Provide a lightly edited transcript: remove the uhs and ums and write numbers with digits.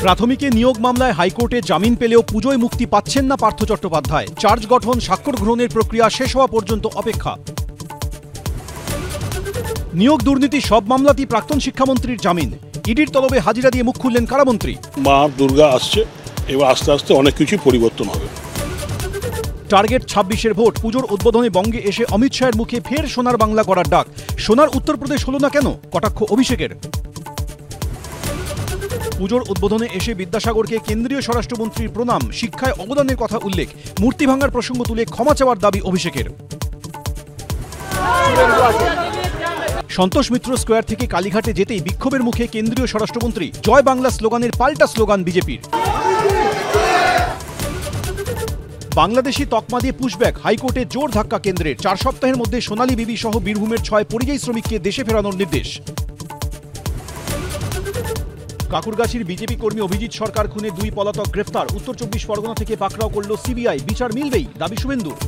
প্রাথমিকে নিয়োগ মামলায় হাইকোর্টে জামিন পেলেও পুজোয় মুক্তি পাচ্ছেন না পার্থ চট্টোপাধ্যায়। চার্জ গঠন, স্বাক্ষর গ্রহণের প্রক্রিয়া শেষ হওয়া পর্যন্ত অপেক্ষা। নিয়োগ দুর্নীতি সব মামলাতেই প্রাক্তন শিক্ষামন্ত্রীর জামিন। ইডির তলবে হাজিরা দিয়ে মুখ খুললেন কারামন্ত্রী। মা দুর্গা আসছে, এবার আস্তে আস্তে অনেক কিছুই পরিবর্তন হবে। টার্গেট 26-এর ভোট। পুজোর উদ্বোধনে বঙ্গে এসে অমিত শাহের মুখে ফের সোনার বাংলা করার ডাক। সোনার উত্তরপ্রদেশ হলো না কেন? কটাক্ষ অভিষেকের। পুজোর উদ্বোধনে এসে বিদ্যাসাগরকে কেন্দ্রীয় স্বরাষ্ট্রমন্ত্রীর প্রণাম, শিক্ষায় অবদানের কথা উল্লেখ, মূর্তি ভাঙার প্রসঙ্গ তুলে ক্ষমা চাওয়ার দাবি অভিষেকের। সন্তোষ মিত্র স্কোয়ার থেকে কালীঘাটে যেতেই বিক্ষোভের মুখে কেন্দ্রীয় স্বরাষ্ট্রমন্ত্রী। জয় বাংলা স্লোগানের পাল্টা স্লোগান বিজেপির। বাংলাদেশি তকমা দিয়ে পুশব্যাক, হাইকোর্টে জোর ধাক্কা কেন্দ্রের। 4 সপ্তাহের মধ্যে সোনালী বিবি সহ বীরভূমের 6 পরিযায়ী শ্রমিককে দেশে ফেরানোর নির্দেশ। কাকুরগাছির বিজেপি কর্মী অভিজিৎ সরকার খুনে 2 পলাতক গ্রেফতার। উত্তর 24 পরগনা থেকে পাকড়াও করল সিবিআই। বিচার মিলবেই, দাবি শুভেন্দুর।